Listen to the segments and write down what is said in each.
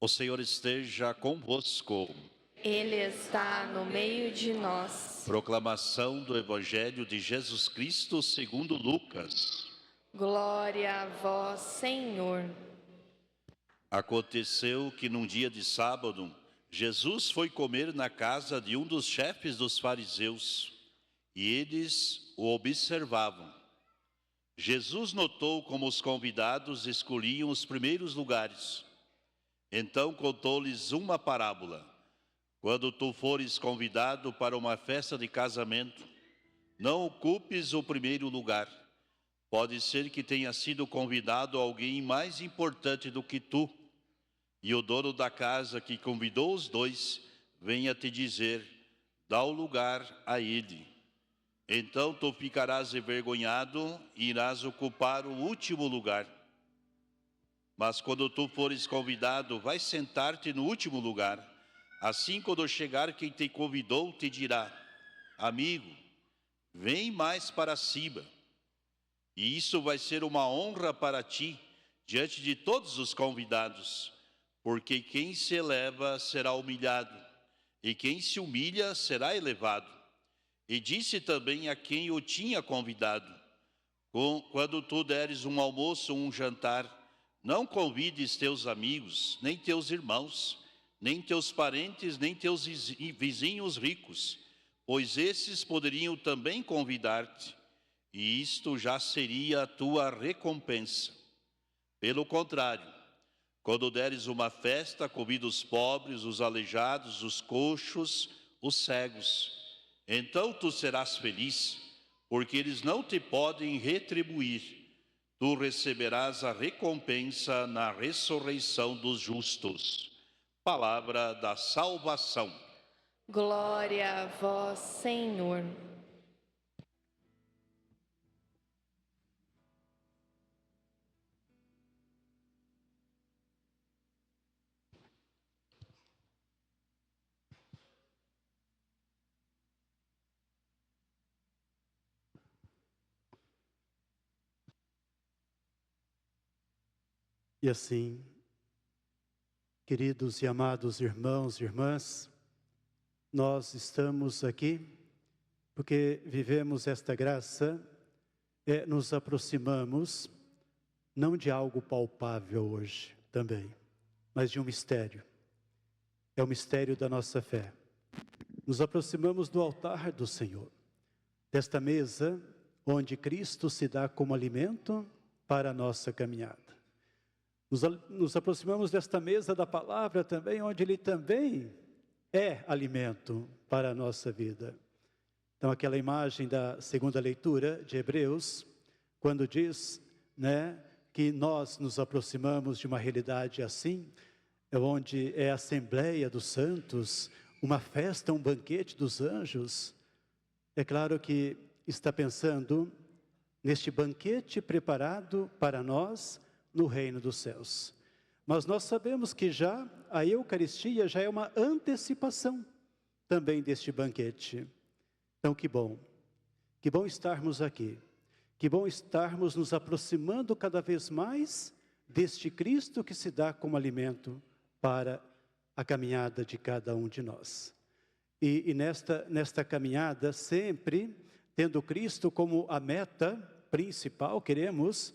O Senhor esteja convosco. Ele está no meio de nós. Proclamação do Evangelho de Jesus Cristo segundo Lucas. Glória a vós, Senhor. Aconteceu que num dia de sábado, Jesus foi comer na casa de um dos chefes dos fariseus, e eles o observavam. Jesus notou como os convidados escolhiam os primeiros lugares. Então contou-lhes uma parábola. Quando tu fores convidado para uma festa de casamento, não ocupes o primeiro lugar. Pode ser que tenha sido convidado alguém mais importante do que tu, e o dono da casa que convidou os dois venha te dizer: dá o lugar a ele. Então tu ficarás envergonhado e irás ocupar o último lugar. Mas quando tu fores convidado, vai sentar-te no último lugar. Assim, quando chegar quem te convidou, te dirá: amigo, vem mais para cima. E isso vai ser uma honra para ti, diante de todos os convidados. Porque quem se eleva será humilhado, e quem se humilha será elevado. E disse também a quem o tinha convidado: quando tu deres um almoço ou um jantar, não convides teus amigos, nem teus irmãos, nem teus parentes, nem teus vizinhos ricos, pois esses poderiam também convidar-te, e isto já seria a tua recompensa. Pelo contrário, quando deres uma festa, convida os pobres, os aleijados, os coxos, os cegos. Então tu serás feliz, porque eles não te podem retribuir. Tu receberás a recompensa na ressurreição dos justos. Palavra da salvação. Glória a vós, Senhor. E assim, queridos e amados irmãos e irmãs, nós estamos aqui porque vivemos esta graça, nos aproximamos não de algo palpável hoje também, mas de um mistério. É o mistério da nossa fé. Nos aproximamos do altar do Senhor, desta mesa onde Cristo se dá como alimento para a nossa caminhada. Nos aproximamos desta mesa da palavra também, onde Ele também é alimento para a nossa vida. Então, aquela imagem da segunda leitura de Hebreus, quando diz, que nós nos aproximamos de uma realidade assim, onde é a Assembleia dos Santos, uma festa, um banquete dos anjos, é claro que está pensando neste banquete preparado para nós, no reino dos céus. Mas nós sabemos que já a Eucaristia já é uma antecipação também deste banquete. Então que bom estarmos aqui, que bom estarmos nos aproximando cada vez mais deste Cristo que se dá como alimento para a caminhada de cada um de nós. E nesta caminhada, sempre tendo Cristo como a meta principal, queremos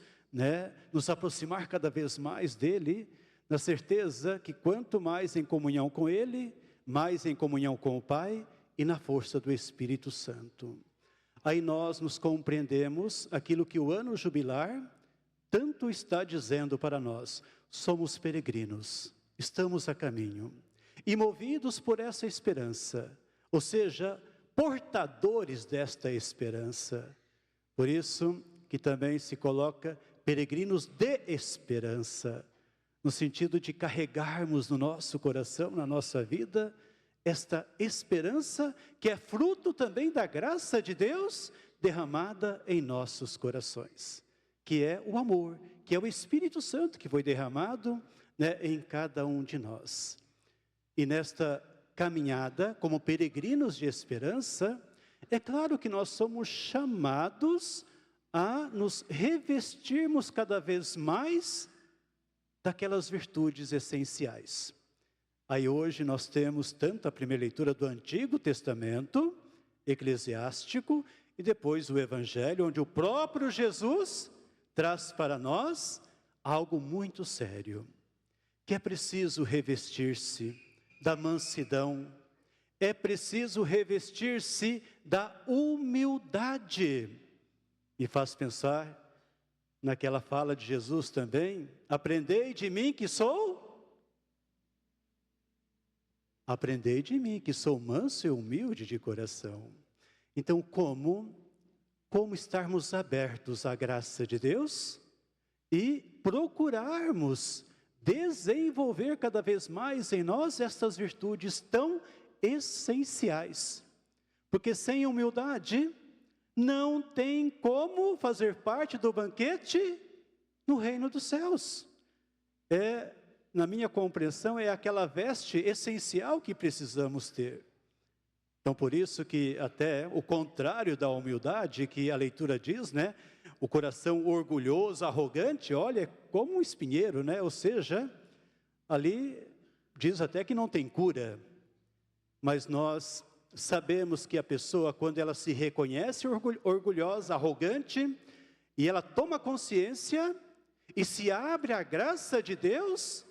nos aproximar cada vez mais dele, na certeza que quanto mais em comunhão com ele, mais em comunhão com o Pai e na força do Espírito Santo. Aí nós nos compreendemos aquilo que o ano jubilar tanto está dizendo para nós: somos peregrinos, estamos a caminho, e movidos por essa esperança, ou seja, portadores desta esperança. Por isso que também se coloca peregrinos de esperança, no sentido de carregarmos no nosso coração, na nossa vida, esta esperança que é fruto também da graça de Deus derramada em nossos corações, que é o amor, que é o Espírito Santo que foi derramado em cada um de nós. E nesta caminhada, como peregrinos de esperança, é claro que nós somos chamados a nos revestirmos cada vez mais daquelas virtudes essenciais. Aí hoje nós temos tanto a primeira leitura do Antigo Testamento, eclesiástico, e depois o Evangelho, onde o próprio Jesus traz para nós algo muito sério, que é preciso revestir-se da mansidão, é preciso revestir-se da humildade. Me faz pensar naquela fala de Jesus também: aprendei de mim que sou manso e humilde de coração. Então, como estarmos abertos à graça de Deus e procurarmos desenvolver cada vez mais em nós estas virtudes tão essenciais. Porque sem humildade não tem como fazer parte do banquete no reino dos céus. Na minha compreensão, é aquela veste essencial que precisamos ter. Então, por isso que até o contrário da humildade, que a leitura diz, né? O coração orgulhoso, arrogante, olha, é como um espinheiro, né? Ou seja, ali diz até que não tem cura. Mas nós sabemos que a pessoa, quando ela se reconhece orgulhosa, arrogante, e ela toma consciência e se abre à graça de Deus,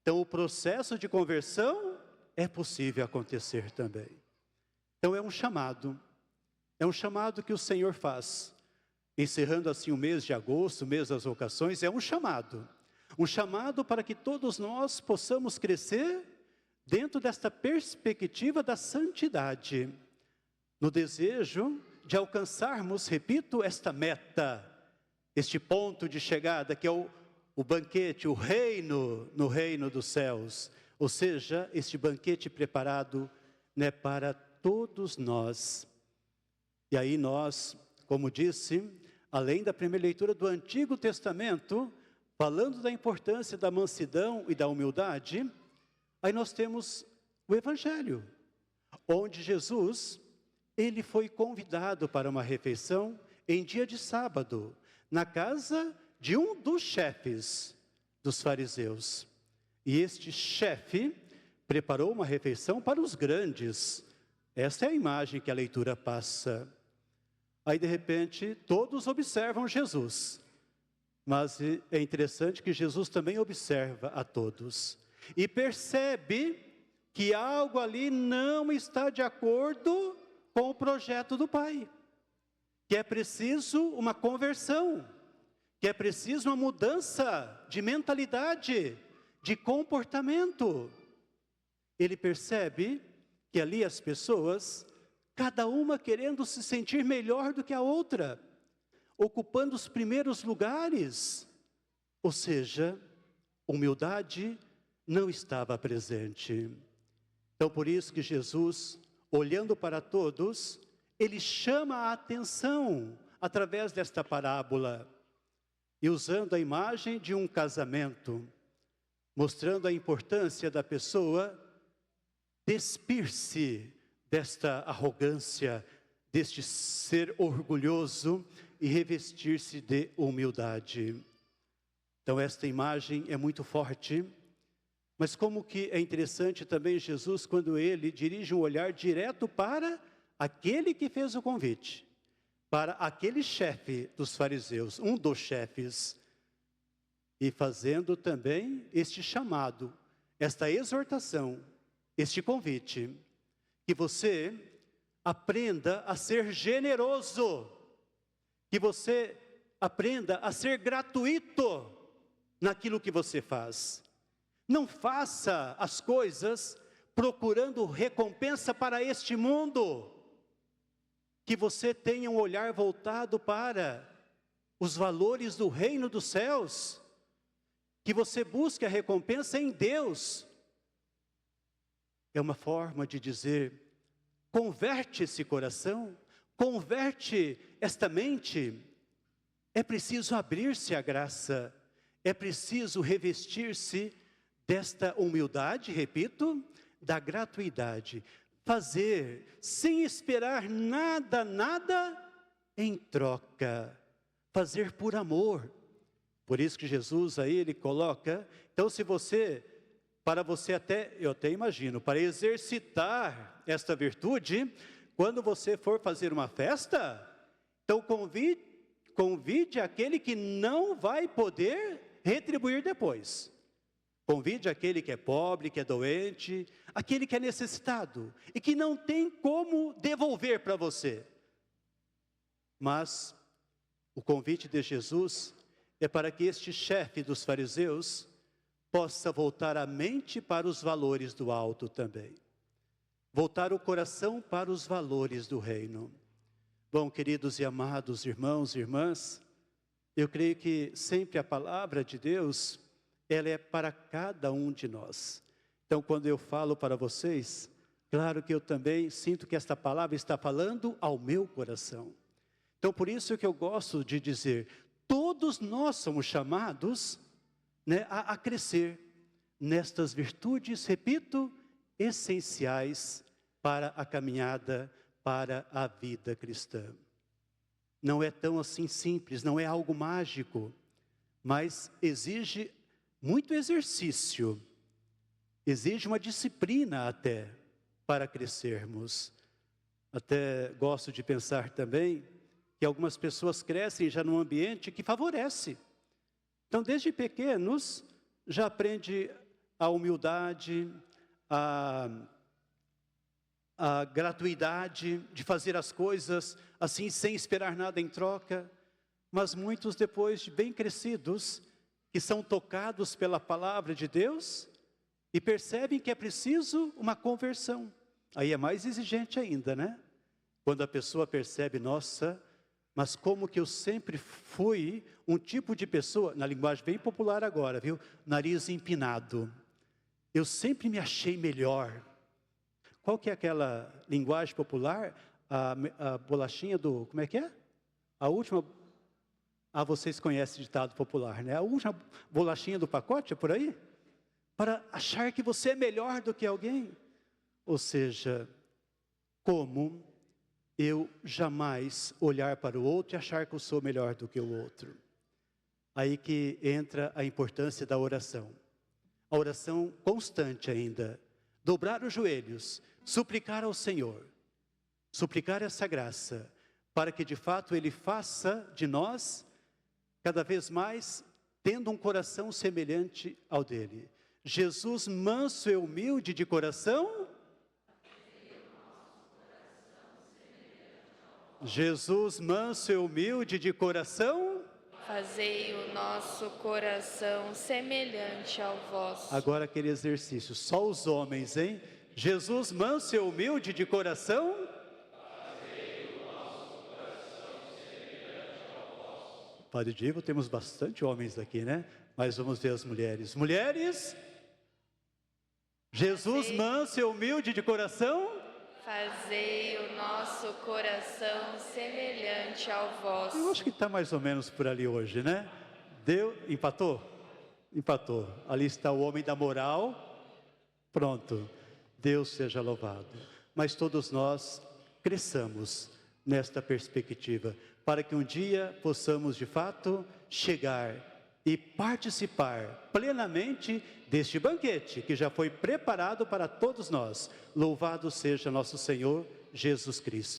então o processo de conversão é possível acontecer também. Então é um chamado que o Senhor faz. Encerrando assim o mês de agosto, o mês das vocações, é um chamado para que todos nós possamos crescer dentro desta perspectiva da santidade, no desejo de alcançarmos, repito, esta meta, este ponto de chegada que é o banquete, o reino no reino dos céus, ou seja, este banquete preparado, né, para todos nós. E aí nós, como disse, além da primeira leitura do Antigo Testamento, falando da importância da mansidão e da humildade, aí nós temos o Evangelho, onde Jesus, ele foi convidado para uma refeição em dia de sábado, na casa de um dos chefes dos fariseus. E este chefe preparou uma refeição para os grandes. Essa é a imagem que a leitura passa. Aí, de repente, todos observam Jesus. Mas é interessante que Jesus também observa a todos. E percebe que algo ali não está de acordo com o projeto do Pai. Que é preciso uma conversão. Que é preciso uma mudança de mentalidade, de comportamento. Ele percebe que ali as pessoas, cada uma querendo se sentir melhor do que a outra, ocupando os primeiros lugares. Ou seja, humildade não estava presente. Então, por isso que Jesus, olhando para todos, ele chama a atenção através desta parábola. E usando a imagem de um casamento, mostrando a importância da pessoa despir-se desta arrogância, deste ser orgulhoso e revestir-se de humildade. Então esta imagem é muito forte, mas como que é interessante também Jesus quando ele dirige um olhar direto para aquele que fez o convite, para aquele chefe dos fariseus, um dos chefes, e fazendo também este chamado, esta exortação, este convite, que você aprenda a ser generoso, que você aprenda a ser gratuito naquilo que você faz. Não faça as coisas procurando recompensa para este mundo, que você tenha um olhar voltado para os valores do reino dos céus, que você busque a recompensa em Deus. É uma forma de dizer, converte esse coração, converte esta mente. É preciso abrir-se à graça, é preciso revestir-se desta humildade, repito, da gratuidade. Fazer sem esperar nada em troca. Fazer por amor. Por isso que Jesus aí ele coloca, então se você para você eu até imagino, para exercitar esta virtude, quando você for fazer uma festa, então convide aquele que não vai poder retribuir depois. Convide aquele que é pobre, que é doente, aquele que é necessitado e que não tem como devolver para você. Mas o convite de Jesus é para que este chefe dos fariseus possa voltar a mente para os valores do alto também. Voltar o coração para os valores do reino. Bom, queridos e amados irmãos e irmãs, eu creio que sempre a palavra de Deus, ela é para cada um de nós. Então, quando eu falo para vocês, claro que eu também sinto que esta palavra está falando ao meu coração. Então, por isso que eu gosto de dizer, todos nós somos chamados, né, a crescer nestas virtudes, repito, essenciais para a caminhada, para a vida cristã. Não é tão assim simples, não é algo mágico, mas exige muito exercício, exige uma disciplina até para crescermos. Até gosto de pensar também que algumas pessoas crescem já num ambiente que favorece. Então, desde pequenos, já aprende a humildade, a gratuidade de fazer as coisas assim, sem esperar nada em troca. Mas muitos depois de bem crescidos, que são tocados pela palavra de Deus e percebem que é preciso uma conversão. Aí é mais exigente ainda, né? Quando a pessoa percebe, nossa, mas como que eu sempre fui um tipo de pessoa, na linguagem bem popular agora, viu? Nariz empinado. Eu sempre me achei melhor. Qual que é aquela linguagem popular? A bolachinha do, como é que é? A última, vocês conhecem o ditado popular, né? A última bolachinha do pacote, é por aí? Para achar que você é melhor do que alguém. Ou seja, como eu jamais olhar para o outro e achar que eu sou melhor do que o outro. Aí que entra a importância da oração. A oração constante ainda. Dobrar os joelhos, suplicar ao Senhor, suplicar essa graça, para que de fato Ele faça de nós, cada vez mais, tendo um coração semelhante ao dele. Jesus, manso e humilde de coração. Jesus, manso e humilde de coração. Fazei o nosso coração semelhante ao vosso. Agora aquele exercício, só os homens, hein? Jesus, manso e humilde de coração. Fazei o nosso coração semelhante ao vosso. Padre Diego, temos bastante homens aqui, né? Mas vamos ver as mulheres. Mulheres, Jesus, manso e humilde de coração. Fazei o nosso coração semelhante ao vosso. Eu acho que está mais ou menos por ali hoje, né? Empatou? Empatou. Ali está o homem da moral. Pronto. Deus seja louvado. Mas todos nós cresçamos nesta perspectiva, para que um dia possamos de fato chegar e participar plenamente deste banquete que já foi preparado para todos nós. Louvado seja nosso Senhor Jesus Cristo.